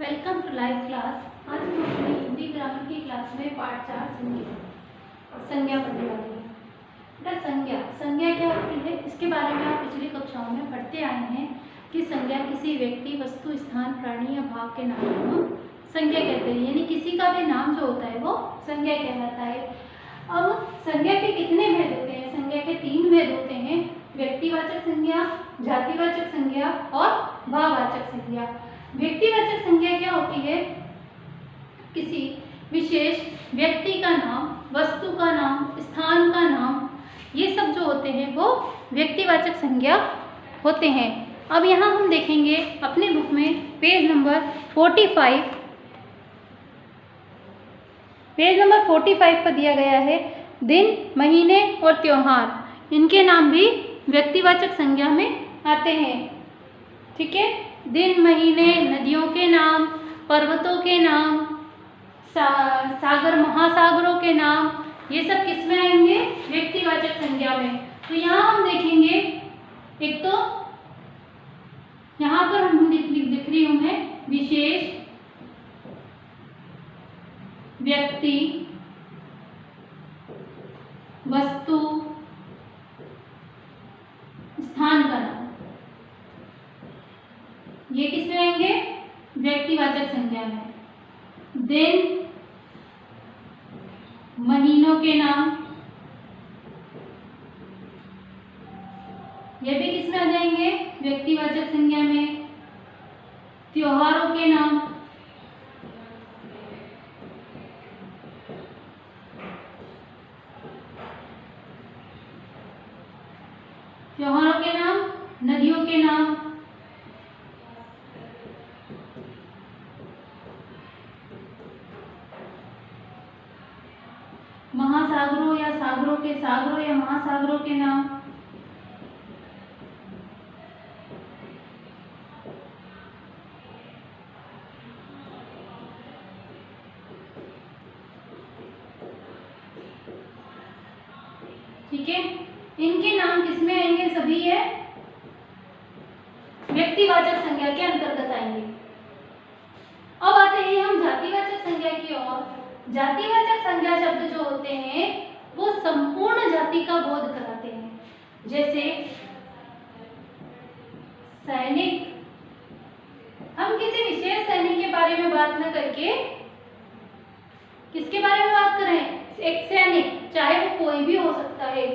Welcome to live class. आज हम अपनी हिंदी ग्रामर की क्लास में पार्ट 4 संज्ञा पढ़ने वाले हैं। बेटा संज्ञा क्या होती है, इसके बारे में आप पिछली कक्षाओं में पढ़ते आए हैं कि संज्ञा किसी व्यक्ति, वस्तु, स्थान, प्राणी या भाव के नाम को संज्ञा कहते हैं। यानी किसी का भी नाम जो होता है वो संज्ञा कहलाता है। अब संज्ञा के कितने भेद होते हैं? संज्ञा के 3 भेद होते हैं: व्यक्तिवाचक संज्ञा, जातिवाचक संज्ञा और भाववाचक संज्ञा। व्यक्तिवाचक संज्ञा क्या होती है? किसी विशेष व्यक्ति का नाम, वस्तु का नाम, स्थान का नाम, ये सब जो होते हैं वो व्यक्तिवाचक संज्ञा होते हैं। अब यहाँ हम देखेंगे अपने बुक में पेज नंबर 45 पर दिया गया है दिन, महीने और त्योहार, इनके नाम भी व्यक्तिवाचक संज्ञा में आते हैं। ठीक है, दिन, महीने, नदियों के नाम, पर्वतों के नाम, सागर, महासागरों के नाम, ये सब किस में आएंगे? व्यक्तिवाचक संज्ञा में। तो यहाँ हम देखेंगे, एक तो यहाँ पर हम दिख रही हूँ मैं विशेष व्यक्ति, वस्तु, स्थान का नाम, ये किस में आएंगे? व्यक्तिवाचक संज्ञा में। दिन, महीनों के नाम, ये भी किस में आ जाएंगे? व्यक्तिवाचक संज्ञा में। त्योहारों के नाम, नदियों के नाम, महासागरों या सागरों या महासागरों के नाम, ठीक है, इनके नाम किसमें आएंगे? सभी है व्यक्तिवाचक संज्ञा के अंतर्गत आएंगे। अब आते हैं हम जातिवाचक संज्ञा की ओर। जातिवाचक संज्ञा शब्द जो होते हैं वो संपूर्ण जाति का बोध कराते हैं। जैसे सैनिक, हम किसी विशेष सैनिक के बारे में बात न करके किसके बारे में बात करें? एक सैनिक, चाहे वो कोई भी हो सकता है,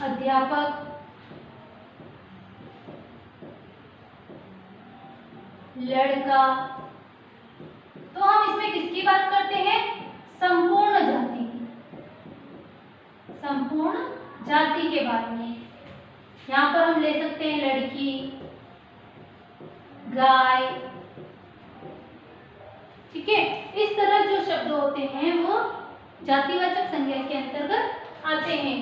अध्यापक, लड़का, तो हम इसमें किसकी बात करते हैं? संपूर्ण जाति की, संपूर्ण जाति के बारे में। यहाँ पर हम ले सकते हैं लड़की, गाय, ठीक है। इस तरह जो शब्द होते हैं वो जातिवाचक संज्ञा के अंतर्गत आते हैं।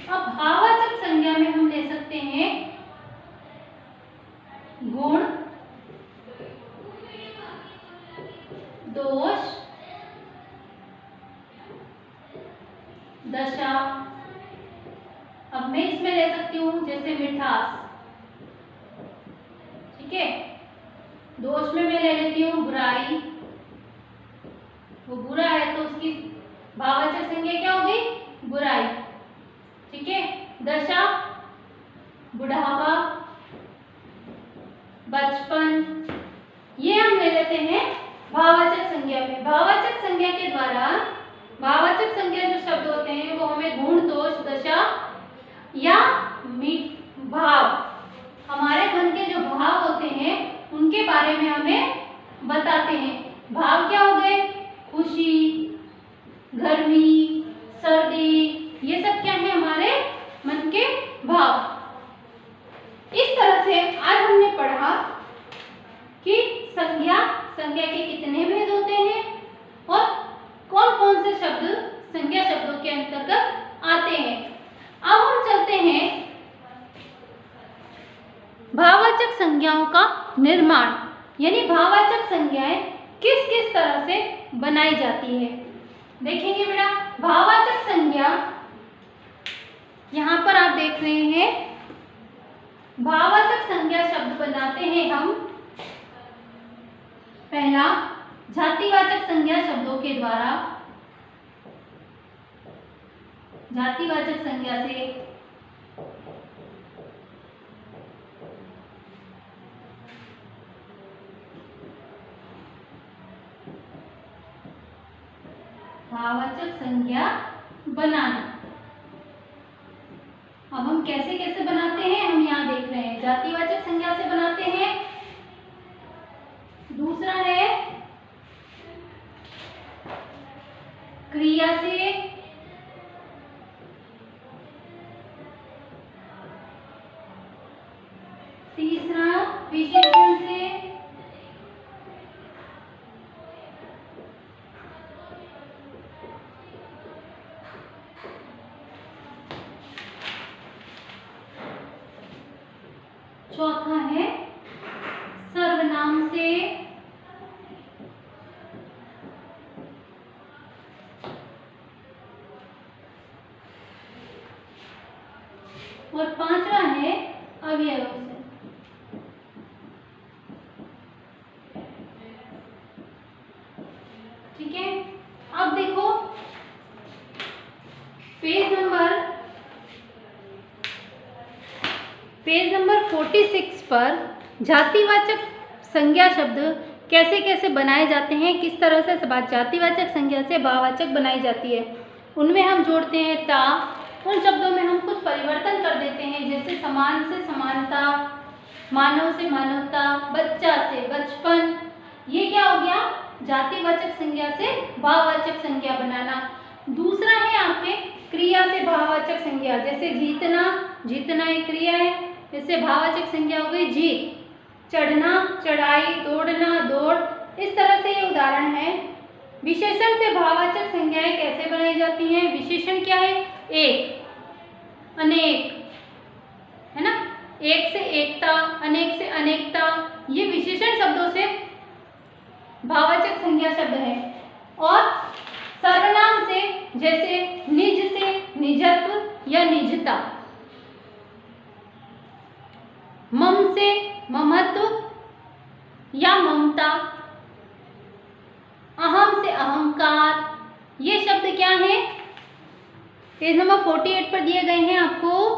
अब भाववाचक संज्ञा में हम ले सकते हैं गुण, दोष, दशा। अब मैं इसमें ले सकती हूँ जैसे मिठास, ठीक है। दोष में मैं ले लेती हूँ बुराई, वो बुरा है तो उसकी भाववाचक संज्ञा क्या होगी? बुराई, ठीक है। दशा, बुढ़ापा, बचपन, ये हम ले लेते हैं भाववाचक संज्ञा में। भाववाचक संज्ञा के द्वारा, भाववाचक संज्ञा जो शब्द होते हैं वो हमें गुण, दोष, दशा या भाव, हमारे मन के जो भाव होते हैं उनके बारे में हमें बताते हैं। भाव क्या हो गए? खुशी, गर्मी, सर्दी, ये सब क्या है? हमारे मन के भाव। इस तरह से आज हमने पढ़ा कि संज्ञा के कितने भेद होते हैं और कौन कौन से शब्द संज्ञा शब्दों के अंतर्गत आते हैं। अब हम चलते हैं भाववाचक संज्ञाओं का निर्माण, यानी भाववाचक संज्ञाएं किस किस तरह से बनाई जाती है। देखेंगे बेटा, भाववाचक संज्ञा यहाँ पर आप देख रहे हैं, भाववाचक संज्ञा शब्द बनाते हैं हम पहला, जातिवाचक संज्ञा शब्दों के द्वारा, जातिवाचक संज्ञा से भाववाचक संज्ञा बनाना। अब हम कैसे कैसे बनाते हैं हम यहाँ देख रहे हैं। जातिवाचक संज्ञा से बनाते हैं। दूसरा है क्रिया से, तीसरा विशेषण से, चौथा है सर्वनाम से, और पांचवा है अवयव से। ठीक है, अब देखो पेज नंबर 46 पर जातिवाचक संज्ञा शब्द कैसे कैसे बनाए जाते हैं, किस तरह से जातिवाचक संज्ञा से भाववाचक बनाई जाती है, उनमें हम जोड़ते हैं ता। उन शब्दों में हम कुछ परिवर्तन कर देते हैं, जैसे समान से समानता, मानव से मानवता, बच्चा से बचपन। ये क्या हो गया, जातिवाचक संज्ञा से भाववाचक संज्ञा बनाना। दूसरा है यहाँ पे क्रिया से भाववाचक संज्ञा, जैसे जीतना, जीतना एक क्रिया है, इससे भाववाचक संज्ञा हो गई जीत। चढ़ना, चढ़ाई, दौड़ना, दौड़। इस तरह से ये उदाहरण है। विशेषण से भाववाचक संज्ञाएं कैसे बनाई जाती हैं। विशेषण क्या है, एक, अनेक, है ना, एक से एकता, अनेक से अनेकता। ये विशेषण शब्दों से भाववाचक संज्ञा शब्द है। और सर्वनाम से, जैसे निज से निजत्व या निजता, मम से ममत्व या ममता, अहम से अहंकार। ये शब्द क्या है, पेज नंबर 48 पर दिए गए हैं आपको।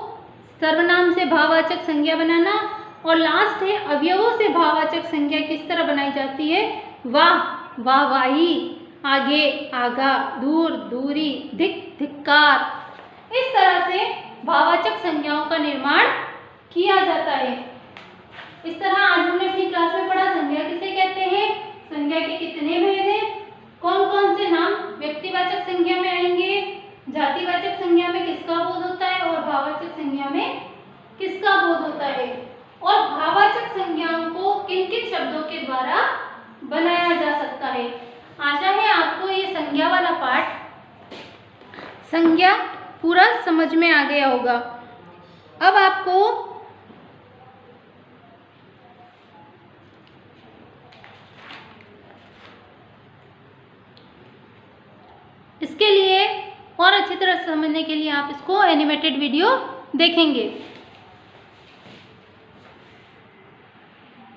सर्वनाम से भाववाचक संज्ञा बनाना। और लास्ट है अवयवों से भाववाचक संज्ञा किस तरह बनाई जाती है। वाह, वाहवाही, आगे, आगा, दूर, दूरी, धिक, धिक्कार। इस तरह से भाववाचक संज्ञाओं का निर्माण किया जाता है। इस तरह आज हमने अपनी क्लास में पढ़ा संज्ञा किसे कहते हैं, संज्ञा के कितने भेद हैं, कौन कौन से नाम व्यक्तिवाचक संज्ञा में आएंगे, जातिवाचक संज्ञा में किसका बोध होता है और भाववाचक संज्ञा में किसका बोध होता है, और भाववाचक संज्ञाओं को किन किन शब्दों के द्वारा बनाया जा सकता है। आशा है आपको ये संज्ञा वाला पाठ, संज्ञा पूरा समझ में आ गया होगा। अब आपको इसके लिए और अच्छी तरह समझने के लिए आप इसको एनिमेटेड वीडियो देखेंगे।